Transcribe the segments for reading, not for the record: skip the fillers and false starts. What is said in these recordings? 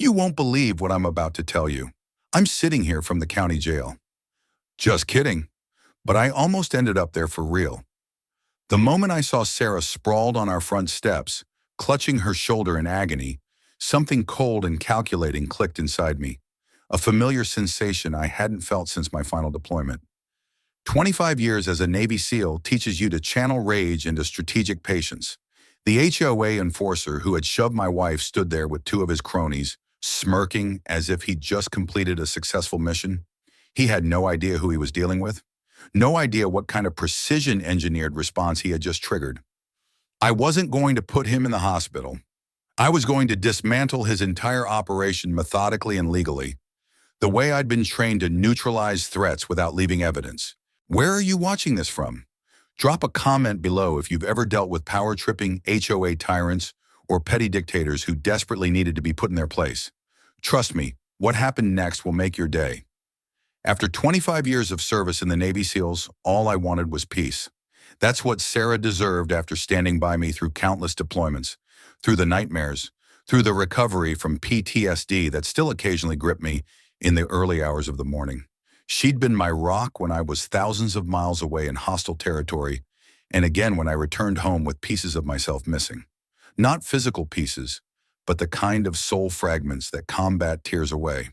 You won't believe what I'm about to tell you. I'm sitting here from the county jail. Just kidding, but I almost ended up there for real. The moment I saw Sarah sprawled on our front steps, clutching her shoulder in agony, something cold and calculating clicked inside me, a familiar sensation I hadn't felt since my final deployment. 25 years as a Navy SEAL teaches you to channel rage into strategic patience. The HOA enforcer who had shoved my wife stood there with two of his cronies, smirking as if he'd just completed a successful mission. He had no idea who he was dealing with, no idea what kind of precision-engineered response he had just triggered. I wasn't going to put him in the hospital. I was going to dismantle his entire operation methodically and legally, the way I'd been trained to neutralize threats without leaving evidence. Where are you watching this from? Drop a comment below if you've ever dealt with power-tripping HOA tyrants or petty dictators who desperately needed to be put in their place. Trust me, what happened next will make your day. After 25 years of service in the Navy SEALs, all I wanted was peace. That's what Sarah deserved after standing by me through countless deployments, through the nightmares, through the recovery from PTSD that still occasionally gripped me in the early hours of the morning. She'd been my rock when I was thousands of miles away in hostile territory, and again when I returned home with pieces of myself missing. Not physical pieces, but the kind of soul fragments that combat tears away.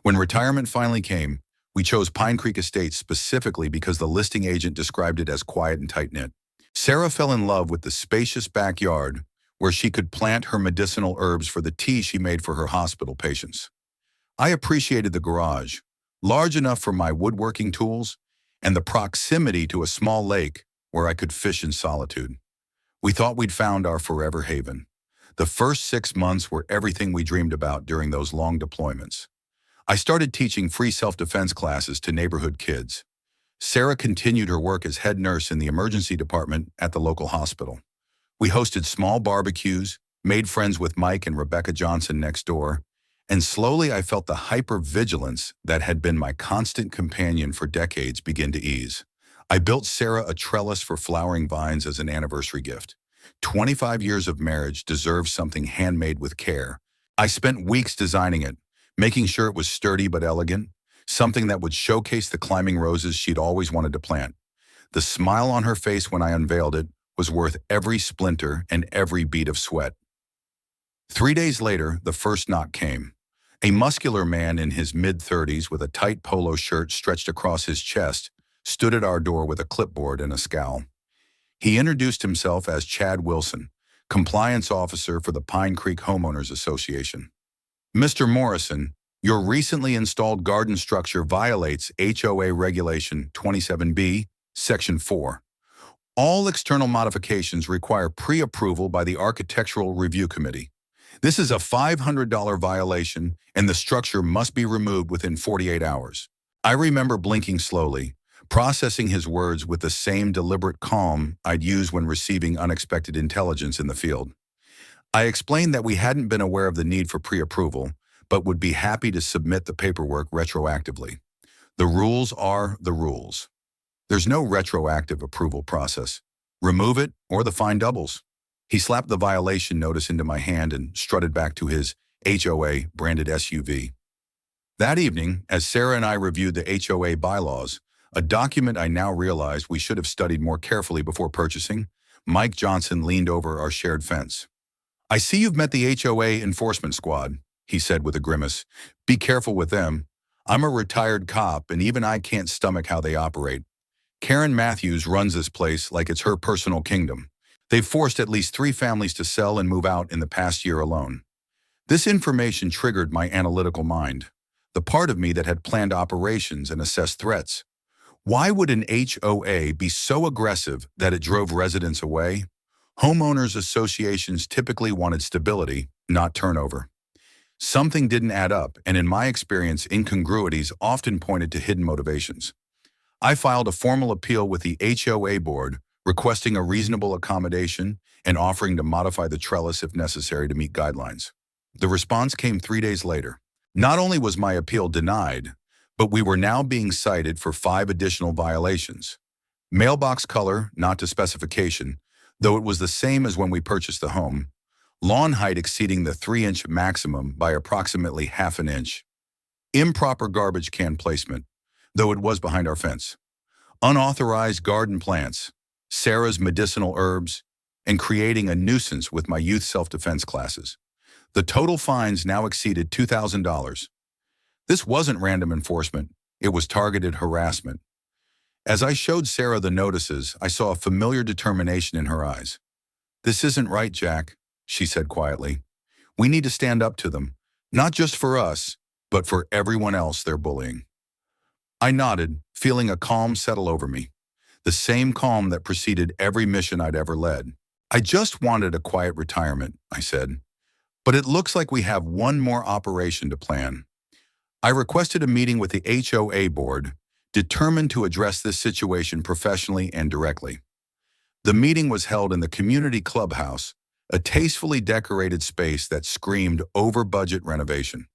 When retirement finally came, we chose Pine Creek Estates specifically because the listing agent described it as quiet and tight-knit. Sarah fell in love with the spacious backyard where she could plant her medicinal herbs for the tea she made for her hospital patients. I appreciated the garage, large enough for my woodworking tools, and the proximity to a small lake where I could fish in solitude. We thought we'd found our forever haven. The first 6 months were everything we dreamed about during those long deployments. I started teaching free self-defense classes to neighborhood kids. Sarah continued her work as head nurse in the emergency department at the local hospital. We hosted small barbecues, made friends with Mike and Rebecca Johnson next door, and slowly I felt the hypervigilance that had been my constant companion for decades begin to ease. I built Sarah a trellis for flowering vines as an anniversary gift. 25 years of marriage deserved something handmade with care. I spent weeks designing it, making sure it was sturdy but elegant, something that would showcase the climbing roses she'd always wanted to plant. The smile on her face when I unveiled it was worth every splinter and every bead of sweat. 3 days later, the first knock came. A muscular man in his mid-30s with a tight polo shirt stretched across his chest stood at our door with a clipboard and a scowl. He introduced himself as Chad Wilson, compliance officer for the Pine Creek Homeowners Association. Mr. Morrison, your recently installed garden structure violates HOA Regulation 27B, Section 4. All external modifications require pre-approval by the Architectural Review Committee. This is a $500 violation, and the structure must be removed within 48 hours. I remember blinking slowly, processing his words with the same deliberate calm I'd use when receiving unexpected intelligence in the field. I explained that we hadn't been aware of the need for pre-approval, but would be happy to submit the paperwork retroactively. The rules are the rules. There's no retroactive approval process. Remove it or the fine doubles. He slapped the violation notice into my hand and strutted back to his HOA branded SUV. That evening, as Sarah and I reviewed the HOA bylaws, a document I now realized we should have studied more carefully before purchasing, Mike Johnson leaned over our shared fence. "I see you've met the HOA enforcement squad," he said with a grimace. "Be careful with them. I'm a retired cop, and even I can't stomach how they operate. Karen Matthews runs this place like it's her personal kingdom. They've forced at least 3 families to sell and move out in the past year alone." This information triggered my analytical mind, the part of me that had planned operations and assessed threats. Why would an HOA be so aggressive that it drove residents away? Homeowners associations typically wanted stability, not turnover. Something didn't add up, and in my experience, incongruities often pointed to hidden motivations. I filed a formal appeal with the HOA board, requesting a reasonable accommodation and offering to modify the trellis if necessary to meet guidelines. The response came 3 days later. Not only was my appeal denied, but we were now being cited for 5 additional violations. Mailbox color, not to specification, though it was the same as when we purchased the home. lawn height exceeding the 3-inch maximum by approximately half an inch, improper garbage can placement, though it was behind our fence, unauthorized garden plants, Sarah's medicinal herbs, and creating a nuisance with my youth self-defense classes. The total fines now exceeded $2,000. This wasn't random enforcement, it was targeted harassment. As I showed Sarah the notices, I saw a familiar determination in her eyes. "This isn't right, Jack," she said quietly. "We need to stand up to them, not just for us, but for everyone else they're bullying." I nodded, feeling a calm settle over me, the same calm that preceded every mission I'd ever led. "I just wanted a quiet retirement," I said, "but it looks like we have one more operation to plan." I requested a meeting with the HOA board, determined to address this situation professionally and directly. The meeting was held in the community clubhouse, a tastefully decorated space that screamed over-budget renovation.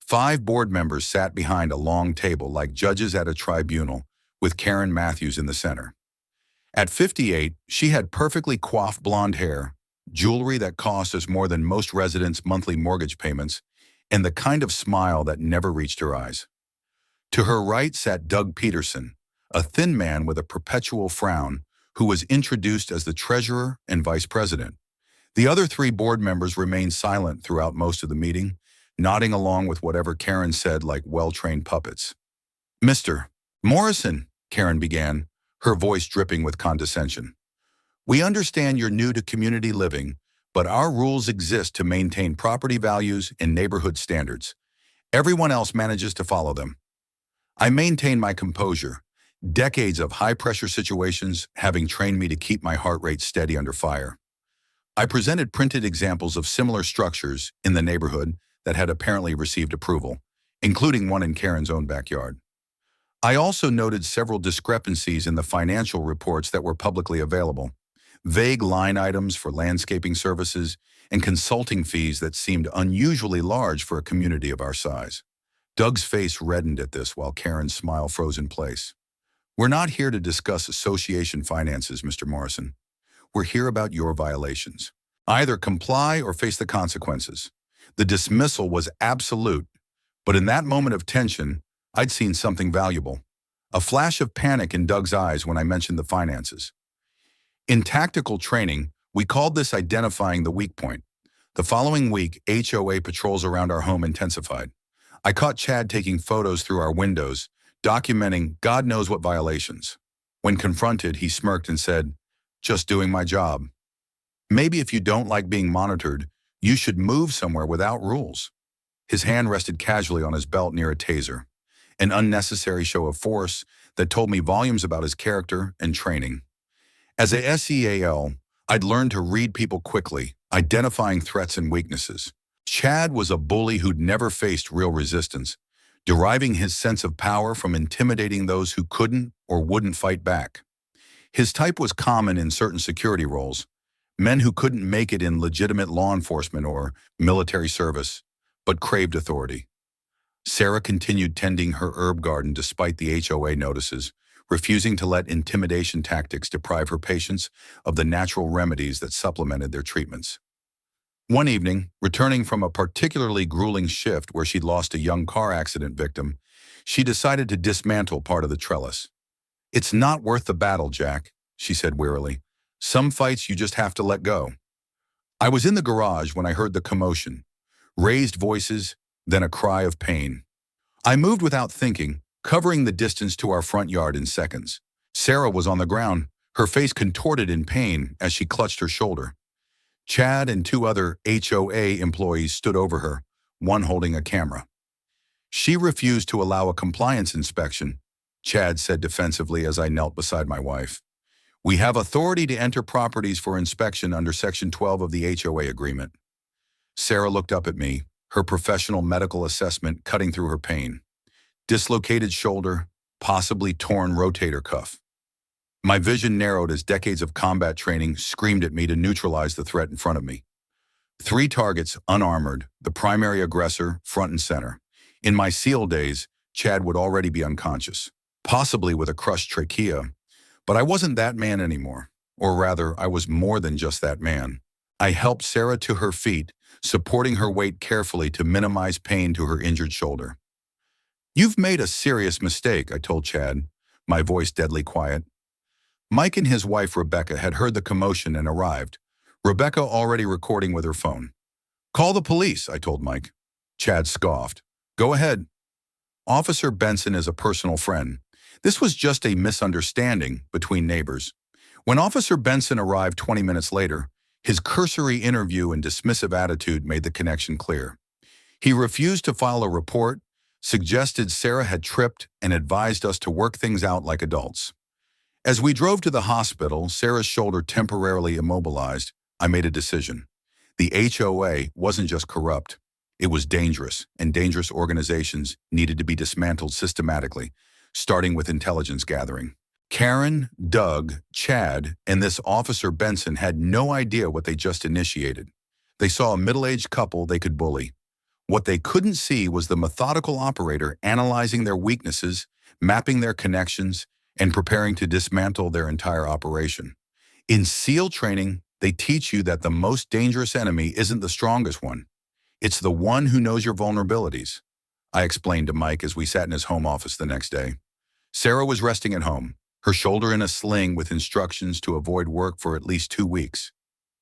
5 board members sat behind a long table like judges at a tribunal, with Karen Matthews in the center. At 58, she had perfectly coiffed blonde hair, jewelry that cost us more than most residents' monthly mortgage payments, and the kind of smile that never reached her eyes. To her right sat Doug Peterson, a thin man with a perpetual frown, who was introduced as the treasurer and vice president. The other 3 board members remained silent throughout most of the meeting, nodding along with whatever Karen said like well-trained puppets. "Mr. Morrison," Karen began, her voice dripping with condescension, "we understand you're new to community living, but our rules exist to maintain property values and neighborhood standards. Everyone else manages to follow them." I maintained my composure, decades of high-pressure situations having trained me to keep my heart rate steady under fire. I presented printed examples of similar structures in the neighborhood that had apparently received approval, including one in Karen's own backyard. I also noted several discrepancies in the financial reports that were publicly available, vague line items for landscaping services, and consulting fees that seemed unusually large for a community of our size. Doug's face reddened at this while Karen's smile froze in place. "We're not here to discuss association finances, Mr. Morrison. We're here about your violations. Either comply or face the consequences." The dismissal was absolute, but in that moment of tension, I'd seen something valuable. A flash of panic in Doug's eyes when I mentioned the finances. In tactical training, we called this identifying the weak point. The following week, HOA patrols around our home intensified. I caught Chad taking photos through our windows, documenting God knows what violations. When confronted, he smirked and said, "Just doing my job." "Maybe if you don't like being monitored, you should move somewhere without rules." His hand rested casually on his belt near a taser, an unnecessary show of force that told me volumes about his character and training. As a SEAL, I'd learned to read people quickly, identifying threats and weaknesses. Chad was a bully who'd never faced real resistance, deriving his sense of power from intimidating those who couldn't or wouldn't fight back. His type was common in certain security roles, men who couldn't make it in legitimate law enforcement or military service, but craved authority. Sarah continued tending her herb garden despite the HOA notices, refusing to let intimidation tactics deprive her patients of the natural remedies that supplemented their treatments. One evening, returning from a particularly grueling shift where she'd lost a young car accident victim, she decided to dismantle part of the trellis. "It's not worth the battle, Jack," she said wearily. "Some fights you just have to let go." I was in the garage when I heard the commotion, raised voices, then a cry of pain. I moved without thinking, covering the distance to our front yard in seconds. Sarah was on the ground, her face contorted in pain as she clutched her shoulder. Chad and 2 other HOA employees stood over her, one holding a camera. "She refused to allow a compliance inspection," Chad said defensively as I knelt beside my wife. "We have authority to enter properties for inspection under Section 12 of the HOA agreement." Sarah looked up at me, her professional medical assessment cutting through her pain. Dislocated shoulder, possibly torn rotator cuff. My vision narrowed as decades of combat training screamed at me to neutralize the threat in front of me. 3 targets, unarmored, the primary aggressor, front and center. In my SEAL days, Chad would already be unconscious, possibly with a crushed trachea, but I wasn't that man anymore. Or rather, I was more than just that man. I helped Sarah to her feet, supporting her weight carefully to minimize pain to her injured shoulder. "You've made a serious mistake," I told Chad, my voice deadly quiet. Mike and his wife Rebecca had heard the commotion and arrived, Rebecca already recording with her phone. "Call the police," I told Mike. Chad scoffed. "Go ahead." Officer Benson is a personal friend. This was just a misunderstanding between neighbors. When Officer Benson arrived 20 minutes later, his cursory interview and dismissive attitude made the connection clear. He refused to file a report, suggested Sarah had tripped, and advised us to work things out like adults. As we drove to the hospital, Sarah's shoulder temporarily immobilized, I made a decision. The HOA wasn't just corrupt. It was dangerous, and dangerous organizations needed to be dismantled systematically, starting with intelligence gathering. Karen, Doug, Chad, and this Officer Benson had no idea what they just initiated. They saw a middle-aged couple they could bully. What they couldn't see was the methodical operator analyzing their weaknesses, mapping their connections, and preparing to dismantle their entire operation. In SEAL training, they teach you that the most dangerous enemy isn't the strongest one. It's the one who knows your vulnerabilities. I explained to Mike as we sat in his home office the next day. Sarah was resting at home, her shoulder in a sling with instructions to avoid work for at least 2 weeks.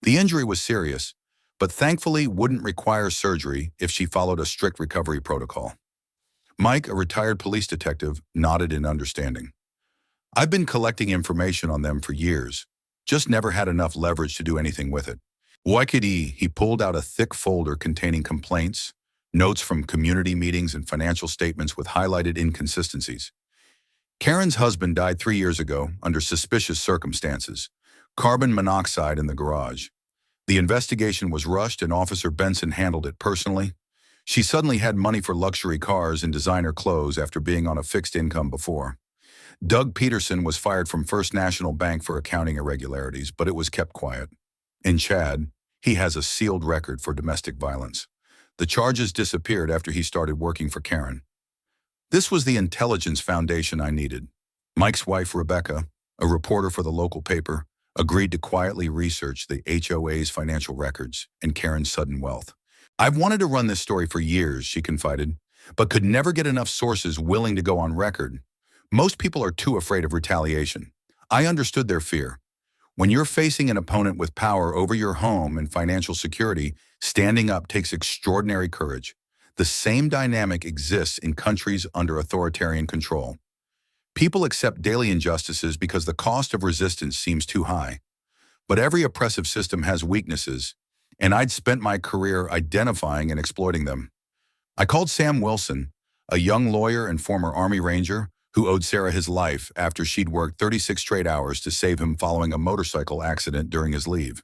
The injury was serious, but thankfully wouldn't require surgery if she followed a strict recovery protocol. Mike, a retired police detective, nodded in understanding. I've been collecting information on them for years, just never had enough leverage to do anything with it. Waikiki, he pulled out a thick folder containing complaints, notes from community meetings, and financial statements with highlighted inconsistencies. Karen's husband died 3 years ago under suspicious circumstances, carbon monoxide in the garage. The investigation was rushed and Officer Benson handled it personally. She suddenly had money for luxury cars and designer clothes after being on a fixed income before. Doug Peterson was fired from First National Bank for accounting irregularities, but it was kept quiet. In Chad, he has a sealed record for domestic violence. The charges disappeared after he started working for Karen. This was the intelligence foundation I needed. Mike's wife, Rebecca, a reporter for the local paper, agreed to quietly research the HOA's financial records and Karen's sudden wealth. "I've wanted to run this story for years," she confided, "but could never get enough sources willing to go on record. Most people are too afraid of retaliation. I understood their fear. When you're facing an opponent with power over your home and financial security, standing up takes extraordinary courage. The same dynamic exists in countries under authoritarian control. People accept daily injustices because the cost of resistance seems too high. But every oppressive system has weaknesses, and I'd spent my career identifying and exploiting them. I called Sam Wilson, a young lawyer and former Army Ranger, who owed Sarah his life after she'd worked 36 straight hours to save him following a motorcycle accident during his leave.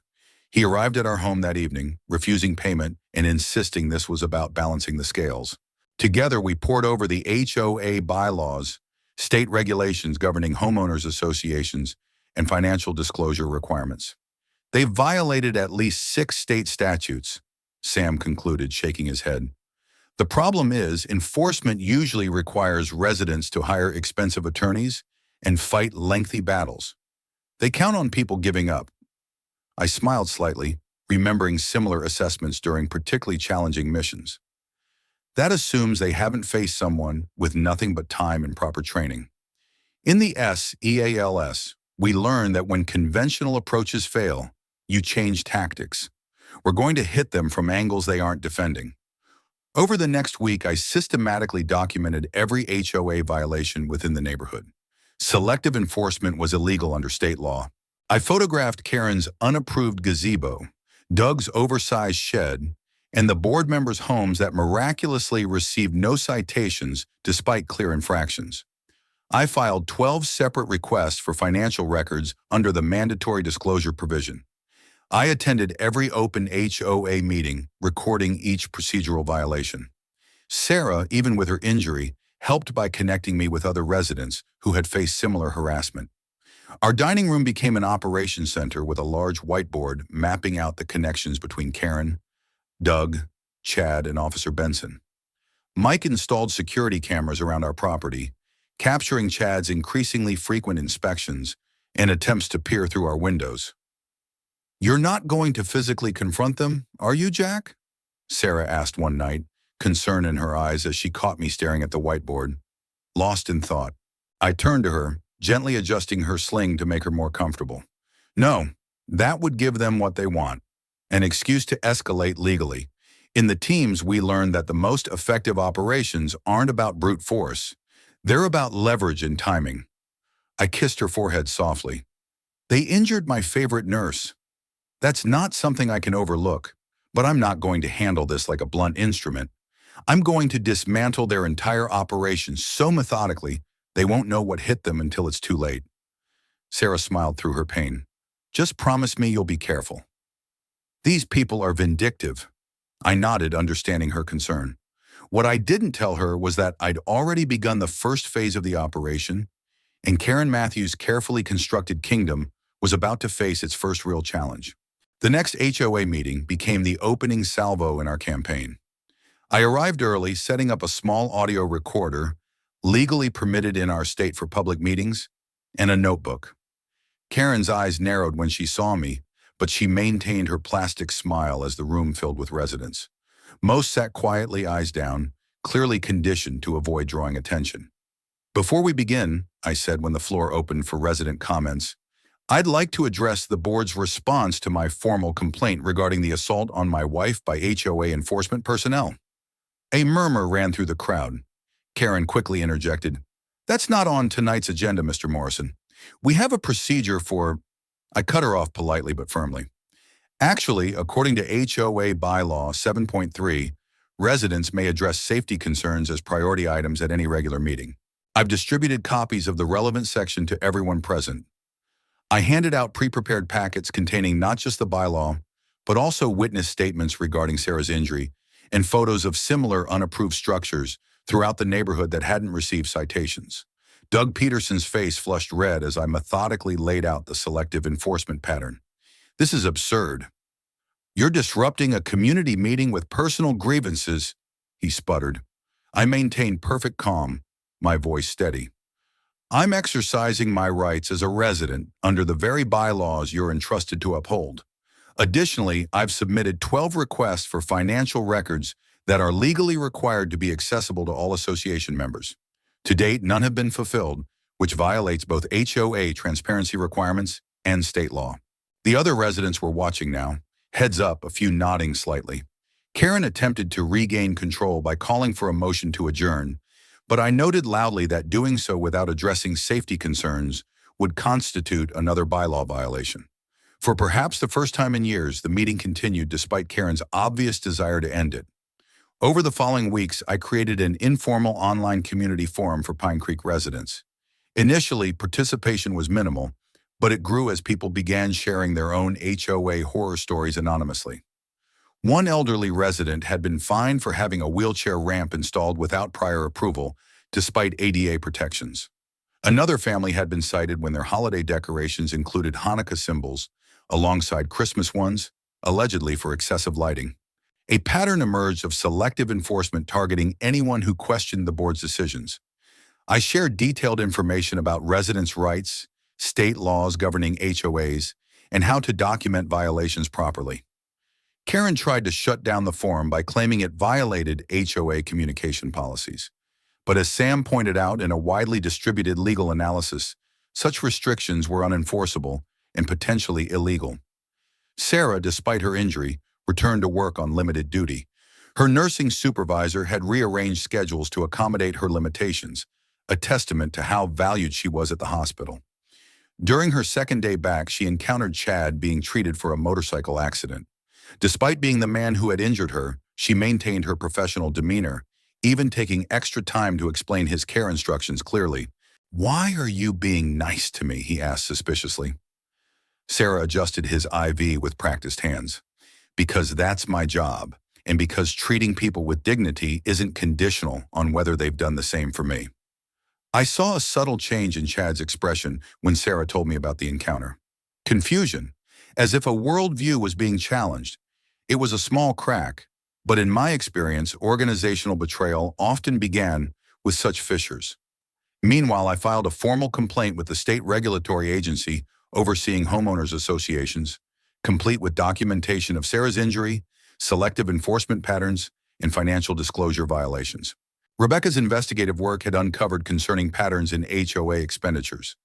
He arrived at our home that evening, refusing payment and insisting this was about balancing the scales. Together, we pored over the HOA bylaws, state regulations governing homeowners associations, and financial disclosure requirements. They violated at least 6 state statutes, Sam concluded, shaking his head. The problem is, enforcement usually requires residents to hire expensive attorneys and fight lengthy battles. They count on people giving up. I smiled slightly, remembering similar assessments during particularly challenging missions. That assumes they haven't faced someone with nothing but time and proper training. In the SEALS, we learned that when conventional approaches fail, you change tactics. We're going to hit them from angles they aren't defending. Over the next week, I systematically documented every HOA violation within the neighborhood. Selective enforcement was illegal under state law. I photographed Karen's unapproved gazebo, Doug's oversized shed, and the board members' homes that miraculously received no citations despite clear infractions. I filed 12 separate requests for financial records under the mandatory disclosure provision. I attended every open HOA meeting, recording each procedural violation. Sarah, even with her injury, helped by connecting me with other residents who had faced similar harassment. Our dining room became an operations center with a large whiteboard mapping out the connections between Karen, Doug, Chad, and Officer Benson. Mike installed security cameras around our property, capturing Chad's increasingly frequent inspections and attempts to peer through our windows. You're not going to physically confront them, are you, Jack? Sarah asked one night, concern in her eyes as she caught me staring at the whiteboard, lost in thought. I turned to her, gently adjusting her sling to make her more comfortable. No, that would give them what they want, an excuse to escalate legally. In the teams, we learned that the most effective operations aren't about brute force. They're about leverage and timing. I kissed her forehead softly. They injured my favorite nurse. That's not something I can overlook, but I'm not going to handle this like a blunt instrument. I'm going to dismantle their entire operation so methodically they won't know what hit them until it's too late. Sarah smiled through her pain. Just promise me you'll be careful. These people are vindictive. I nodded, understanding her concern. What I didn't tell her was that I'd already begun the first phase of the operation, and Karen Matthews' carefully constructed kingdom was about to face its first real challenge. The next HOA meeting became the opening salvo in our campaign. I arrived early, setting up a small audio recorder, legally permitted in our state for public meetings, and a notebook. Karen's eyes narrowed when she saw me, but she maintained her plastic smile as the room filled with residents. Most sat quietly, eyes down, clearly conditioned to avoid drawing attention. Before we begin, I said when the floor opened for resident comments, I'd like to address the board's response to my formal complaint regarding the assault on my wife by HOA enforcement personnel. A murmur ran through the crowd. Karen quickly interjected, That's not on tonight's agenda, Mr. Morrison. We have a procedure for... I cut her off politely but firmly. Actually, according to HOA Bylaw 7.3, residents may address safety concerns as priority items at any regular meeting. I've distributed copies of the relevant section to everyone present. I handed out pre-prepared packets containing not just the bylaw, but also witness statements regarding Sarah's injury and photos of similar unapproved structures throughout the neighborhood that hadn't received citations. Doug Peterson's face flushed red as I methodically laid out the selective enforcement pattern. This is absurd. You're disrupting a community meeting with personal grievances, he sputtered. I maintained perfect calm, my voice steady. I'm exercising my rights as a resident under the very bylaws you're entrusted to uphold. Additionally, I've submitted 12 requests for financial records that are legally required to be accessible to all association members. To date, none have been fulfilled, which violates both HOA transparency requirements and state law. The other residents were watching now, heads up, a few nodding slightly. Karen attempted to regain control by calling for a motion to adjourn, but I noted loudly that doing so without addressing safety concerns would constitute another bylaw violation. For perhaps the first time in years, the meeting continued despite Karen's obvious desire to end it. Over the following weeks, I created an informal online community forum for Pine Creek residents. Initially, participation was minimal, but it grew as people began sharing their own HOA horror stories anonymously. One elderly resident had been fined for having a wheelchair ramp installed without prior approval, despite ADA protections. Another family had been cited when their holiday decorations included Hanukkah symbols, alongside Christmas ones, allegedly for excessive lighting. A pattern emerged of selective enforcement targeting anyone who questioned the board's decisions. I shared detailed information about residents' rights, state laws governing HOAs, and how to document violations properly. Karen tried to shut down the forum by claiming it violated HOA communication policies. But as Sam pointed out in a widely distributed legal analysis, such restrictions were unenforceable and potentially illegal. Sarah, despite her injury, returned to work on limited duty. Her nursing supervisor had rearranged schedules to accommodate her limitations, a testament to how valued she was at the hospital. During her second day back, she encountered Chad being treated for a motorcycle accident. Despite being the man who had injured her, she maintained her professional demeanor, even taking extra time to explain his care instructions clearly. "Why are you being nice to me?" he asked suspiciously. Sarah adjusted his IV with practiced hands. "Because that's my job, and because treating people with dignity isn't conditional on whether they've done the same for me." I saw a subtle change in Chad's expression when Sarah told me about the encounter. Confusion, as if a worldview was being challenged. It was a small crack, but in my experience, organizational betrayal often began with such fissures. Meanwhile, I filed a formal complaint with the state regulatory agency overseeing homeowners associations, complete with documentation of Sarah's injury, selective enforcement patterns, and financial disclosure violations. Rebecca's investigative work had uncovered concerning patterns in HOA expenditures.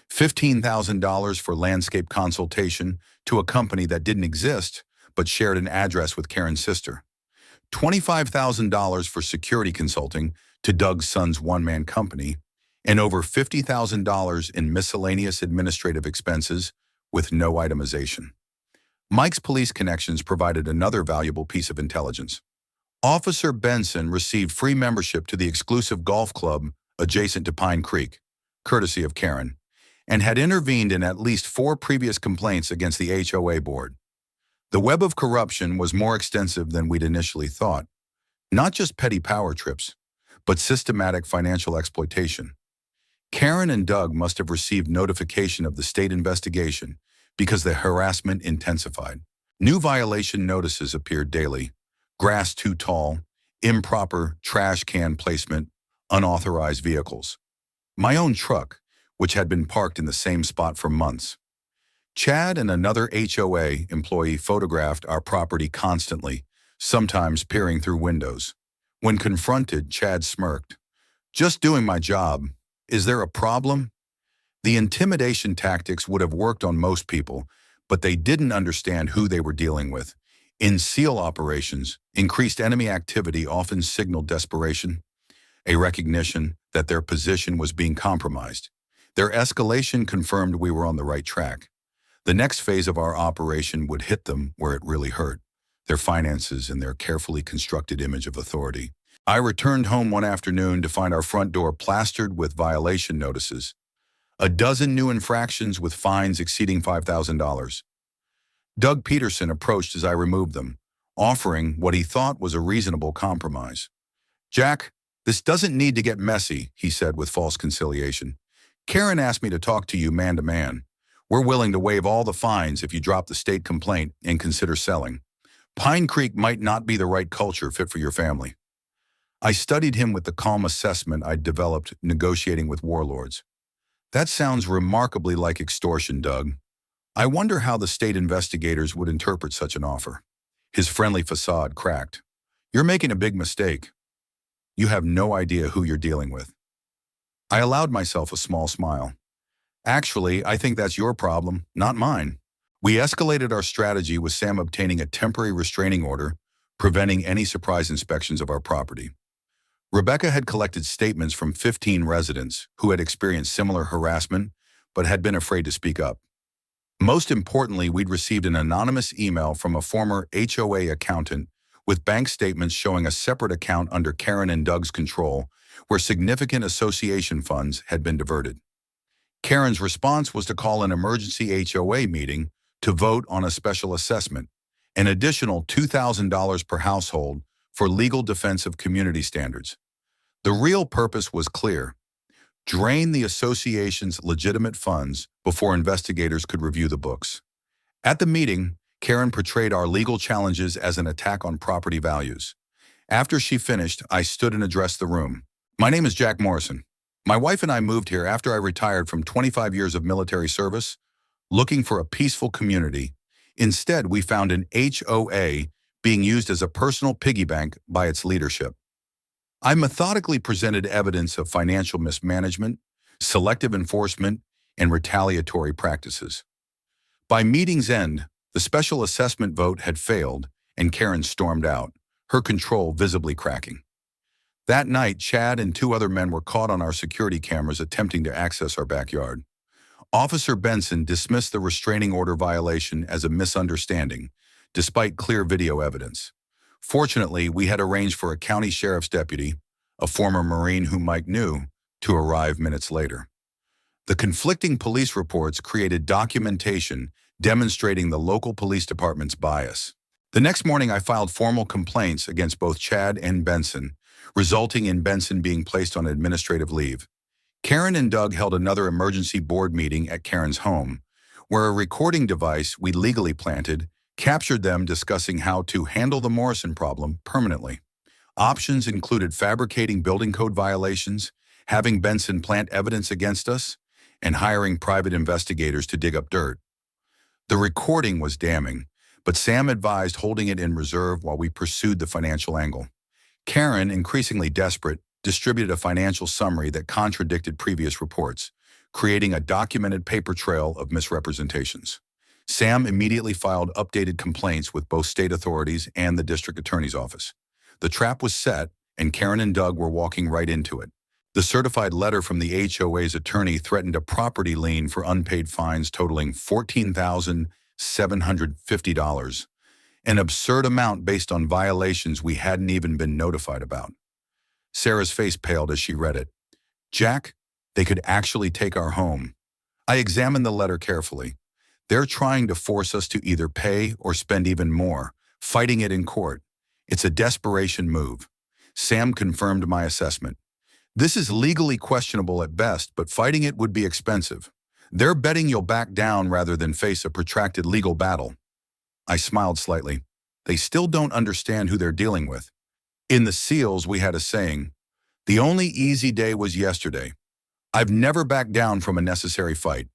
$15,000 for landscape consultation to a company that didn't exist but shared an address with Karen's sister. $25,000 for security consulting to Doug's son's one-man company, and over $50,000 in miscellaneous administrative expenses with no itemization. Mike's police connections provided another valuable piece of intelligence. Officer Benson received free membership to the exclusive golf club adjacent to Pine Creek, courtesy of Karen, and had intervened in at least 4 previous complaints against the HOA board. The web of corruption was more extensive than we'd initially thought. Not just petty power trips, but systematic financial exploitation. Karen and Doug must have received notification of the state investigation because the harassment intensified. New violation notices appeared daily. Grass too tall, improper trash can placement, unauthorized vehicles. My own truck, which had been parked in the same spot for months. Chad and another HOA employee photographed our property constantly, sometimes peering through windows. When confronted, Chad smirked. "Just doing my job. Is there a problem?" The intimidation tactics would have worked on most people, but they didn't understand who they were dealing with. In SEAL operations, increased enemy activity often signaled desperation, a recognition that their position was being compromised. Their escalation confirmed we were on the right track. The next phase of our operation would hit them where it really hurt, their finances and their carefully constructed image of authority. I returned home one afternoon to find our front door plastered with violation notices. A dozen new infractions with fines exceeding $5,000. Doug Peterson approached as I removed them, offering what he thought was a reasonable compromise. "Jack, this doesn't need to get messy," he said with false conciliation. "Karen asked me to talk to you man to man. We're willing to waive all the fines if you drop the state complaint and consider selling. Pine Creek might not be the right culture fit for your family." I studied him with the calm assessment I'd developed negotiating with warlords. "That sounds remarkably like extortion, Doug. I wonder how the state investigators would interpret such an offer." His friendly facade cracked. "You're making a big mistake. You have no idea who you're dealing with." I allowed myself a small smile. "Actually, I think that's your problem, not mine." We escalated our strategy with Sam obtaining a temporary restraining order, preventing any surprise inspections of our property. Rebecca had collected statements from 15 residents who had experienced similar harassment but had been afraid to speak up. Most importantly, we'd received an anonymous email from a former HOA accountant with bank statements showing a separate account under Karen and Doug's control where significant association funds had been diverted. Karen's response was to call an emergency HOA meeting to vote on a special assessment, an additional $2,000 per household for legal defense of community standards. The real purpose was clear: drain the association's legitimate funds before investigators could review the books. At the meeting, Karen portrayed our legal challenges as an attack on property values. After she finished, I stood and addressed the room. "My name is Jack Morrison. My wife and I moved here after I retired from 25 years of military service, looking for a peaceful community. Instead, we found an HOA being used as a personal piggy bank by its leadership. I methodically presented evidence of financial mismanagement, selective enforcement, and retaliatory practices. By meeting's end, the special assessment vote had failed, and Karen stormed out, her control visibly cracking. That night, Chad and 2 other men were caught on our security cameras attempting to access our backyard. Officer Benson dismissed the restraining order violation as a misunderstanding, despite clear video evidence. Fortunately, we had arranged for a county sheriff's deputy, a former Marine whom Mike knew, to arrive minutes later. The conflicting police reports created documentation demonstrating the local police department's bias. The next morning, I filed formal complaints against both Chad and Benson, resulting in Benson being placed on administrative leave. Karen and Doug held another emergency board meeting at Karen's home, where a recording device we legally planted captured them discussing how to handle the Morrison problem permanently. Options included fabricating building code violations, having Benson plant evidence against us, and hiring private investigators to dig up dirt. The recording was damning, but Sam advised holding it in reserve while we pursued the financial angle. Karen, increasingly desperate, distributed a financial summary that contradicted previous reports, creating a documented paper trail of misrepresentations. Sam immediately filed updated complaints with both state authorities and the district attorney's office. The trap was set, and Karen and Doug were walking right into it. The certified letter from the HOA's attorney threatened a property lien for unpaid fines totaling $14,750, an absurd amount based on violations we hadn't even been notified about. Sarah's face paled as she read it. Jack, they could actually take our home. I examined the letter carefully. They're trying to force us to either pay or spend even more, fighting it in court. It's a desperation move. Sam confirmed my assessment. This is legally questionable at best, but fighting it would be expensive. They're betting you'll back down rather than face a protracted legal battle. I smiled slightly. They still don't understand who they're dealing with. In the SEALs, we had a saying, "The only easy day was yesterday." I've never backed down from a necessary fight.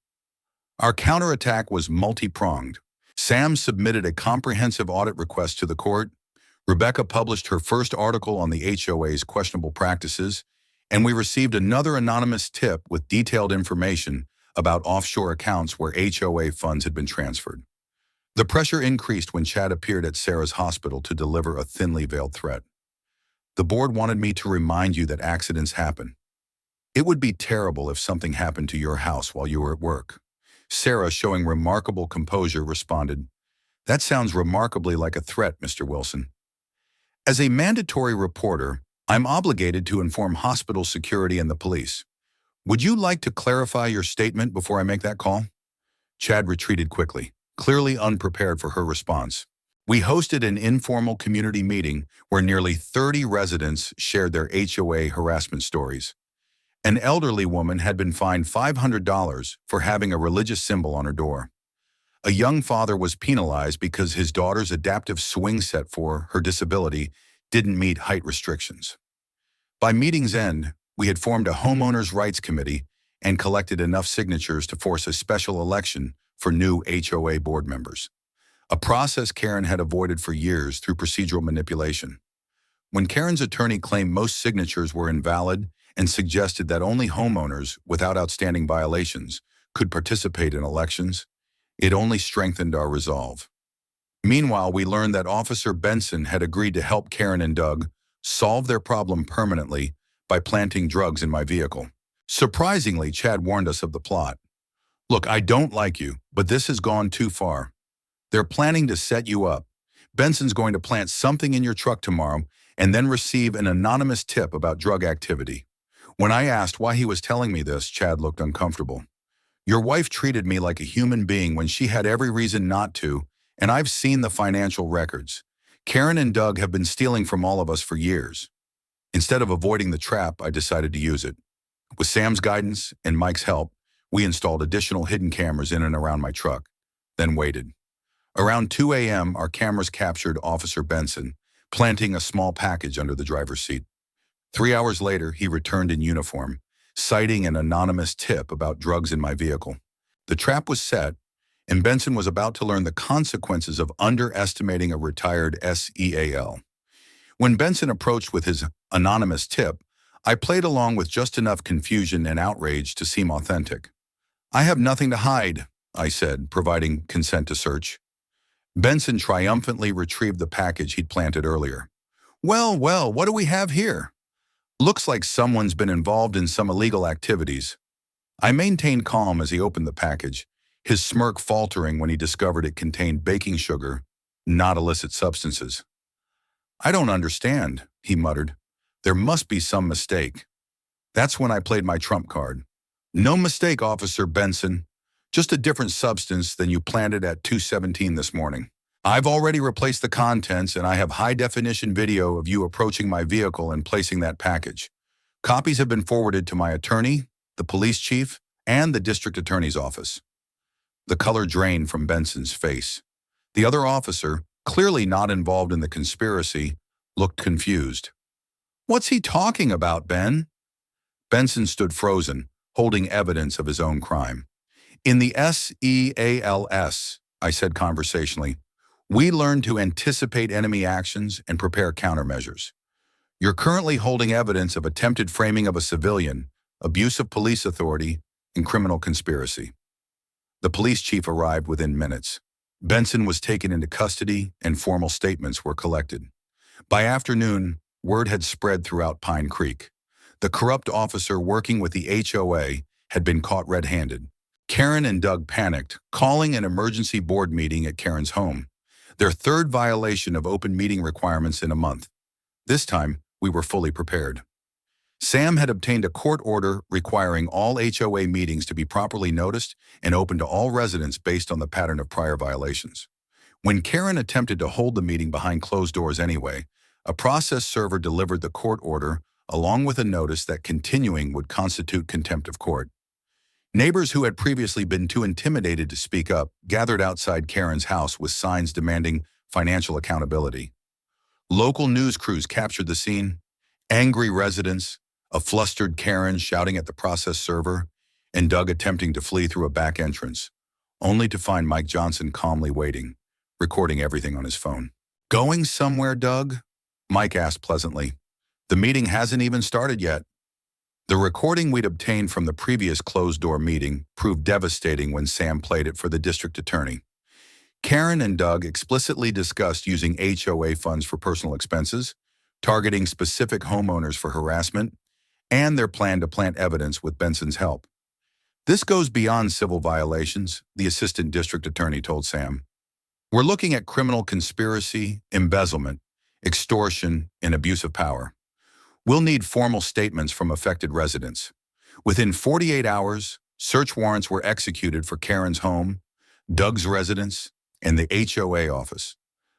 Our counterattack was multi-pronged. Sam submitted a comprehensive audit request to the court. Rebecca published her first article on the HOA's questionable practices, and we received another anonymous tip with detailed information about offshore accounts where HOA funds had been transferred. The pressure increased when Chad appeared at Sarah's hospital to deliver a thinly veiled threat. The board wanted me to remind you that accidents happen. It would be terrible if something happened to your house while you were at work. Sarah, showing remarkable composure, responded, "That sounds remarkably like a threat, Mr. Wilson. As a mandatory reporter, I'm obligated to inform hospital security and the police. Would you like to clarify your statement before I make that call?" Chad retreated quickly, clearly unprepared for her response. We hosted an informal community meeting where nearly 30 residents shared their HOA harassment stories. An elderly woman had been fined $500 for having a religious symbol on her door. A young father was penalized because his daughter's adaptive swing set for her disability didn't meet height restrictions. By meeting's end, we had formed a homeowners' rights committee and collected enough signatures to force a special election for new HOA board members, a process Karen had avoided for years through procedural manipulation. When Karen's attorney claimed most signatures were invalid and suggested that only homeowners without outstanding violations could participate in elections, it only strengthened our resolve. Meanwhile, we learned that Officer Benson had agreed to help Karen and Doug solve their problem permanently by planting drugs in my vehicle. Surprisingly, Chad warned us of the plot. "Look, I don't like you, but this has gone too far. They're planning to set you up. Benson's going to plant something in your truck tomorrow and then receive an anonymous tip about drug activity." When I asked why he was telling me this, Chad looked uncomfortable. "Your wife treated me like a human being when she had every reason not to, and I've seen the financial records. Karen and Doug have been stealing from all of us for years." Instead of avoiding the trap, I decided to use it. With Sam's guidance and Mike's help, we installed additional hidden cameras in and around my truck, then waited. Around 2 a.m., our cameras captured Officer Benson planting a small package under the driver's seat. 3 hours later, he returned in uniform, citing an anonymous tip about drugs in my vehicle. The trap was set, and Benson was about to learn the consequences of underestimating a retired SEAL. When Benson approached with his anonymous tip, I played along with just enough confusion and outrage to seem authentic. "I have nothing to hide," I said, providing consent to search. Benson triumphantly retrieved the package he'd planted earlier. Well, what do we have here?" "Looks like someone's been involved in some illegal activities." I maintained calm as he opened the package, his smirk faltering when he discovered it contained baking sugar, not illicit substances. "I don't understand," he muttered. "There must be some mistake." That's when I played my trump card. "No mistake, Officer Benson. Just a different substance than you planted at 217 this morning. I've already replaced the contents, and I have high-definition video of you approaching my vehicle and placing that package. Copies have been forwarded to my attorney, the police chief, and the district attorney's office." The color drained from Benson's face. The other officer, clearly not involved in the conspiracy, looked confused. "What's he talking about, Ben?" Benson stood frozen, holding evidence of his own crime. "In the SEALS, I said conversationally. We learned to anticipate enemy actions and prepare countermeasures. You're currently holding evidence of attempted framing of a civilian, abuse of police authority, and criminal conspiracy. The police chief arrived within minutes. Benson was taken into custody and formal statements were collected. By afternoon, word had spread throughout Pine Creek. The corrupt officer working with the HOA had been caught red-handed. Karen and Doug panicked, calling an emergency board meeting at Karen's home. Their third violation of open meeting requirements in a month. This time, we were fully prepared. Sam had obtained a court order requiring all HOA meetings to be properly noticed and open to all residents based on the pattern of prior violations. When Karen attempted to hold the meeting behind closed doors anyway, a process server delivered the court order along with a notice that continuing would constitute contempt of court. Neighbors who had previously been too intimidated to speak up gathered outside Karen's house with signs demanding financial accountability. Local news crews captured the scene, angry residents, a flustered Karen shouting at the process server, and Doug attempting to flee through a back entrance, only to find Mike Johnson calmly waiting, recording everything on his phone. "Going somewhere, Doug?" Mike asked pleasantly. "The meeting hasn't even started yet." The recording we'd obtained from the previous closed-door meeting proved devastating when Sam played it for the district attorney. Karen and Doug explicitly discussed using HOA funds for personal expenses, targeting specific homeowners for harassment, and their plan to plant evidence with Benson's help. "This goes beyond civil violations," the assistant district attorney told Sam. "We're looking at criminal conspiracy, embezzlement, extortion, and abuse of power. We'll need formal statements from affected residents." Within 48 hours, search warrants were executed for Karen's home, Doug's residence, and the HOA office.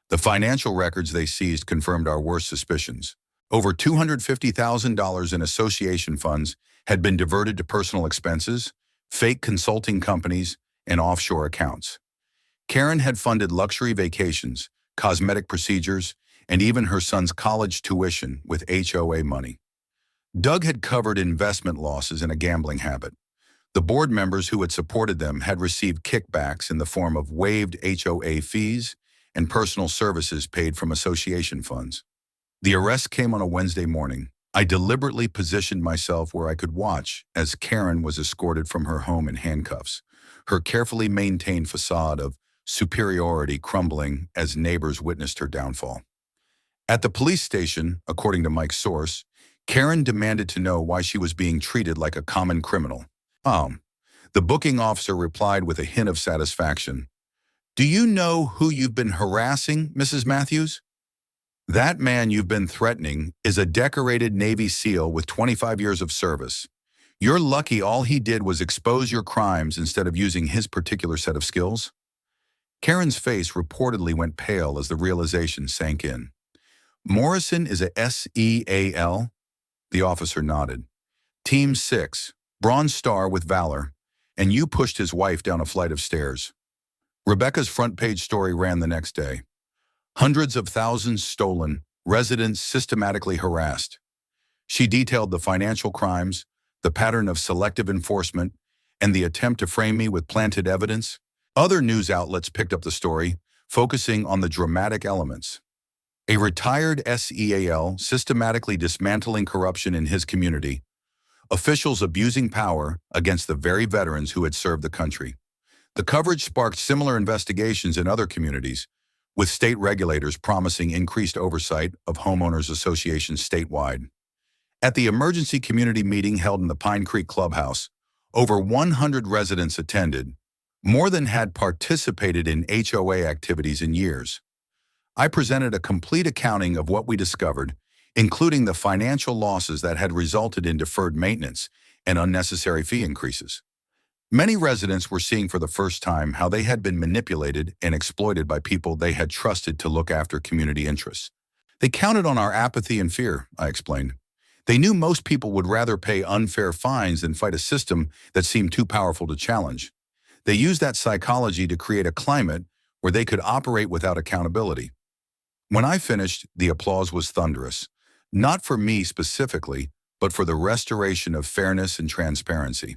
The financial records they seized confirmed our worst suspicions. Over $250,000 in association funds had been diverted to personal expenses, fake consulting companies, and offshore accounts. Karen had funded luxury vacations, cosmetic procedures, and even her son's college tuition with HOA money. Doug had covered investment losses and a gambling habit. The board members who had supported them had received kickbacks in the form of waived HOA fees and personal services paid from association funds. The arrest came on a Wednesday morning. I deliberately positioned myself where I could watch as Karen was escorted from her home in handcuffs, her carefully maintained facade of superiority crumbling as neighbors witnessed her downfall. At the police station, according to Mike's source, Karen demanded to know why she was being treated like a common criminal. The booking officer replied with a hint of satisfaction. "Do you know who you've been harassing, Mrs. Matthews? That man you've been threatening is a decorated Navy SEAL with 25 years of service. You're lucky all he did was expose your crimes instead of using his particular set of skills." Karen's face reportedly went pale as the realization sank in. "Morrison is a SEAL?" The officer nodded. "Team 6, Bronze Star with Valor, and you pushed his wife down a flight of stairs." Rebecca's front-page story ran the next day. Hundreds of thousands stolen, residents systematically harassed. She detailed the financial crimes, the pattern of selective enforcement, and the attempt to frame me with planted evidence. Other news outlets picked up the story, focusing on the dramatic elements. A retired SEAL systematically dismantling corruption in his community, officials abusing power against the very veterans who had served the country. The coverage sparked similar investigations in other communities, with state regulators promising increased oversight of homeowners associations statewide. At the emergency community meeting held in the Pine Creek Clubhouse, over 100 residents attended, more than had participated in HOA activities in years. I presented a complete accounting of what we discovered, including the financial losses that had resulted in deferred maintenance and unnecessary fee increases. Many residents were seeing for the first time how they had been manipulated and exploited by people they had trusted to look after community interests. "They counted on our apathy and fear," I explained. "They knew most people would rather pay unfair fines than fight a system that seemed too powerful to challenge. They used that psychology to create a climate where they could operate without accountability." When I finished, the applause was thunderous, not for me specifically, but for the restoration of fairness and transparency.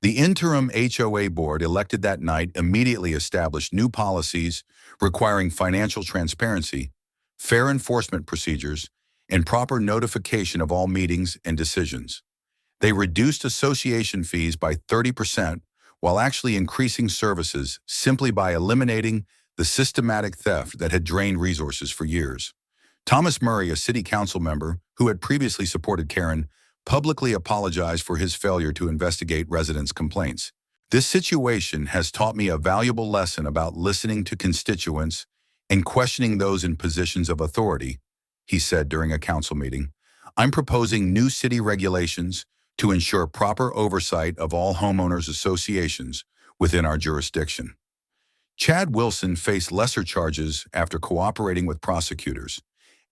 The interim HOA board elected that night immediately established new policies requiring financial transparency, fair enforcement procedures, and proper notification of all meetings and decisions. They reduced association fees by 30% while actually increasing services simply by eliminating the systematic theft that had drained resources for years. Thomas Murray, a city council member who had previously supported Karen, publicly apologized for his failure to investigate residents' complaints. This situation has taught me a valuable lesson about listening to constituents and questioning those in positions of authority, he said during a council meeting. I'm proposing new city regulations to ensure proper oversight of all homeowners associations within our jurisdiction. Chad Wilson faced lesser charges after cooperating with prosecutors.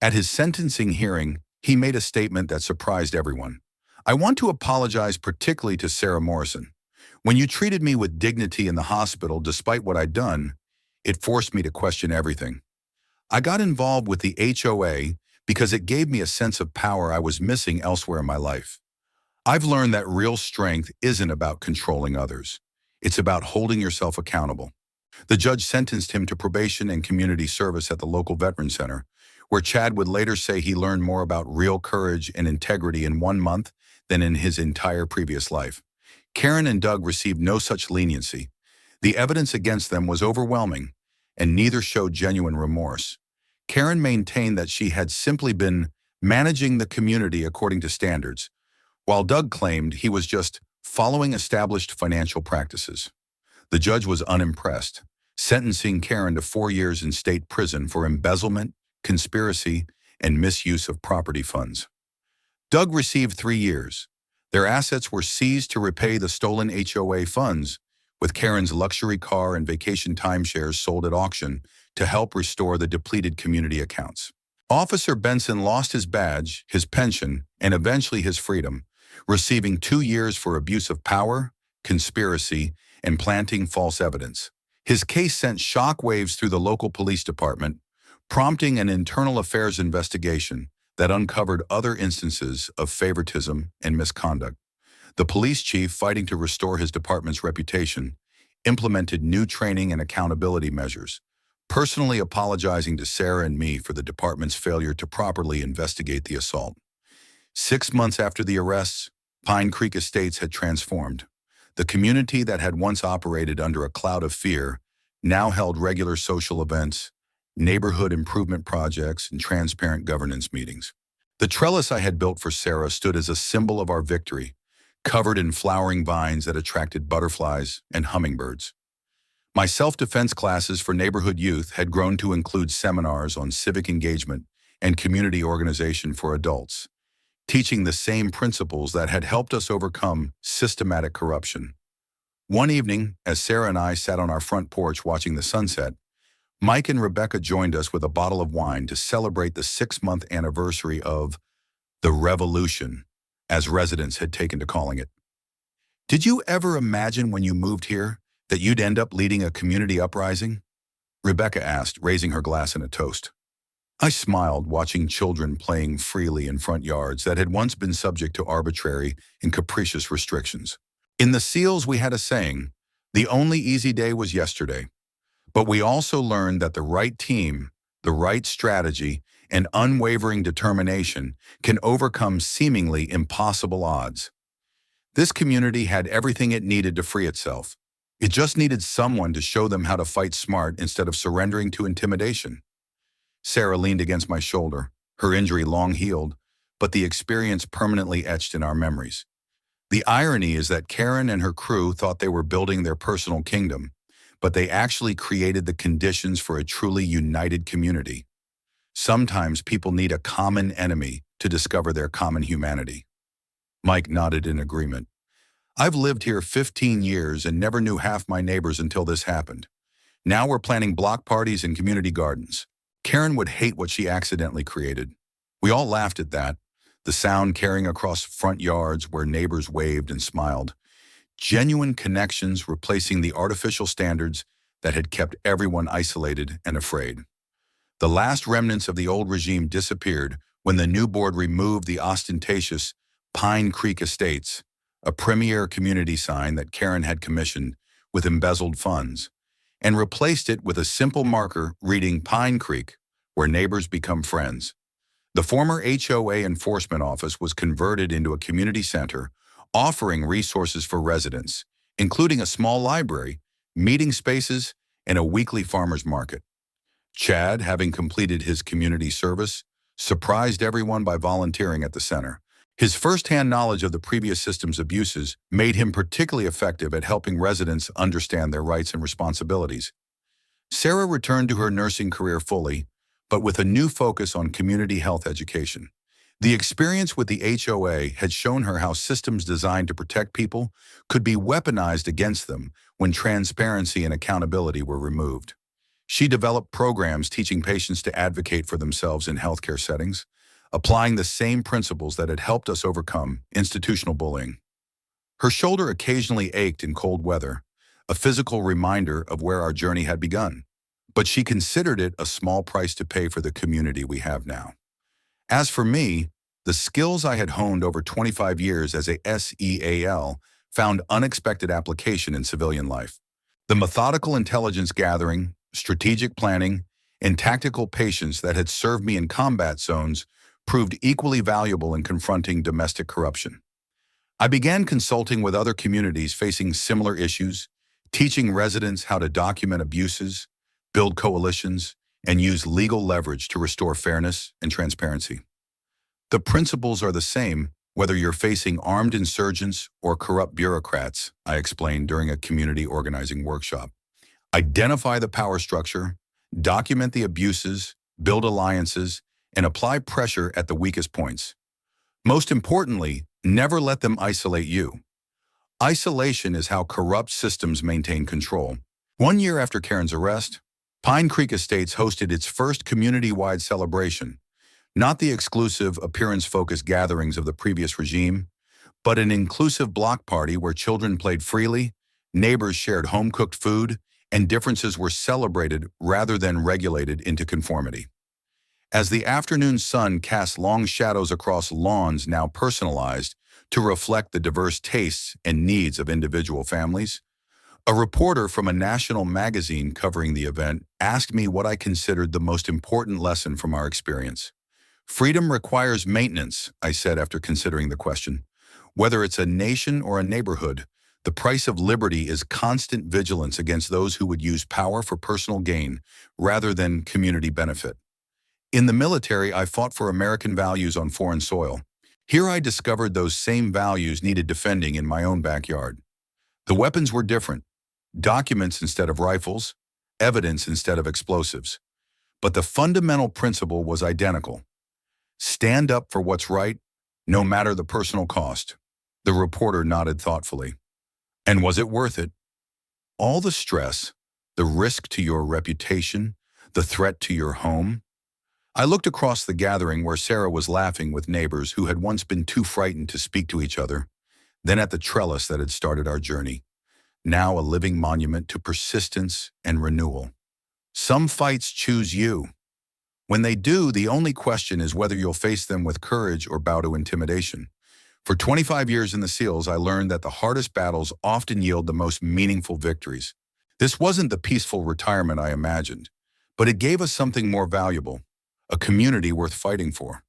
At his sentencing hearing, he made a statement that surprised everyone. I want to apologize particularly to Sarah Morrison. When you treated me with dignity in the hospital despite what I'd done, it forced me to question everything. I got involved with the HOA because it gave me a sense of power I was missing elsewhere in my life. I've learned that real strength isn't about controlling others. It's about holding yourself accountable. The judge sentenced him to probation and community service at the local veteran center, where Chad would later say he learned more about real courage and integrity in 1 month than in his entire previous life. Karen and Doug received no such leniency. The evidence against them was overwhelming, and neither showed genuine remorse. Karen maintained that she had simply been managing the community according to standards, while Doug claimed he was just following established financial practices. The judge was unimpressed, sentencing Karen to 4 years in state prison for embezzlement, conspiracy, and misuse of property funds. Doug received 3 years. Their assets were seized to repay the stolen HOA funds, with Karen's luxury car and vacation timeshares sold at auction to help restore the depleted community accounts. Officer Benson lost his badge, his pension, and eventually his freedom, receiving 2 years for abuse of power, conspiracy, and planting false evidence. His case sent shockwaves through the local police department, prompting an internal affairs investigation that uncovered other instances of favoritism and misconduct. The police chief, fighting to restore his department's reputation, implemented new training and accountability measures, personally apologizing to Sarah and me for the department's failure to properly investigate the assault. 6 months after the arrests, Pine Creek Estates had transformed. The community that had once operated under a cloud of fear now held regular social events, neighborhood improvement projects, and transparent governance meetings. The trellis I had built for Sarah stood as a symbol of our victory, covered in flowering vines that attracted butterflies and hummingbirds. My self-defense classes for neighborhood youth had grown to include seminars on civic engagement and community organization for adults, teaching the same principles that had helped us overcome systematic corruption. One evening, as Sarah and I sat on our front porch watching the sunset, Mike and Rebecca joined us with a bottle of wine to celebrate the 6-month anniversary of the revolution, as residents had taken to calling it. Did you ever imagine when you moved here that you'd end up leading a community uprising? Rebecca asked, raising her glass in a toast. I smiled, watching children playing freely in front yards that had once been subject to arbitrary and capricious restrictions. In the Seals, we had a saying, "The only easy day was yesterday." But we also learned that the right team, the right strategy, and unwavering determination can overcome seemingly impossible odds. This community had everything it needed to free itself. It just needed someone to show them how to fight smart instead of surrendering to intimidation. Sarah leaned against my shoulder, her injury long healed, but the experience permanently etched in our memories. The irony is that Karen and her crew thought they were building their personal kingdom, but they actually created the conditions for a truly united community. Sometimes people need a common enemy to discover their common humanity. Mike nodded in agreement. I've lived here 15 years and never knew half my neighbors until this happened. Now we're planning block parties and community gardens. Karen would hate what she accidentally created. We all laughed at that, the sound carrying across front yards where neighbors waved and smiled. Genuine connections replacing the artificial standards that had kept everyone isolated and afraid. The last remnants of the old regime disappeared when the new board removed the ostentatious Pine Creek Estates, a premier community sign that Karen had commissioned with embezzled funds, and replaced it with a simple marker reading Pine Creek, where neighbors become friends. The former HOA enforcement office was converted into a community center, offering resources for residents, including a small library, meeting spaces, and a weekly farmers market. Chad, having completed his community service, surprised everyone by volunteering at the center. His first-hand knowledge of the previous system's abuses made him particularly effective at helping residents understand their rights and responsibilities. Sarah returned to her nursing career fully, but with a new focus on community health education. The experience with the HOA had shown her how systems designed to protect people could be weaponized against them when transparency and accountability were removed. She developed programs teaching patients to advocate for themselves in healthcare settings, applying the same principles that had helped us overcome institutional bullying. Her shoulder occasionally ached in cold weather, a physical reminder of where our journey had begun. But she considered it a small price to pay for the community we have now. As for me, the skills I had honed over 25 years as a SEAL found unexpected application in civilian life. The methodical intelligence gathering, strategic planning, and tactical patience that had served me in combat zones proved equally valuable in confronting domestic corruption. I began consulting with other communities facing similar issues, teaching residents how to document abuses, build coalitions, and use legal leverage to restore fairness and transparency. The principles are the same whether you're facing armed insurgents or corrupt bureaucrats, I explained during a community organizing workshop. Identify the power structure, document the abuses, build alliances, and apply pressure at the weakest points. Most importantly, never let them isolate you. Isolation is how corrupt systems maintain control. 1 year after Karen's arrest, Pine Creek Estates hosted its first community-wide celebration, not the exclusive appearance-focused gatherings of the previous regime, but an inclusive block party where children played freely, neighbors shared home-cooked food, and differences were celebrated rather than regulated into conformity. As the afternoon sun cast long shadows across lawns now personalized to reflect the diverse tastes and needs of individual families, a reporter from a national magazine covering the event asked me what I considered the most important lesson from our experience. Freedom requires maintenance, I said after considering the question. Whether it's a nation or a neighborhood, the price of liberty is constant vigilance against those who would use power for personal gain rather than community benefit. In the military, I fought for American values on foreign soil. Here I discovered those same values needed defending in my own backyard. The weapons were different. Documents instead of rifles, evidence instead of explosives. But the fundamental principle was identical. Stand up for what's right, no matter the personal cost. The reporter nodded thoughtfully. And was it worth it? All the stress, the risk to your reputation, the threat to your home. I looked across the gathering where Sarah was laughing with neighbors who had once been too frightened to speak to each other, then at the trellis that had started our journey, now a living monument to persistence and renewal. Some fights choose you. When they do, the only question is whether you'll face them with courage or bow to intimidation. For 25 years in the SEALs, I learned that the hardest battles often yield the most meaningful victories. This wasn't the peaceful retirement I imagined, but it gave us something more valuable, a community worth fighting for.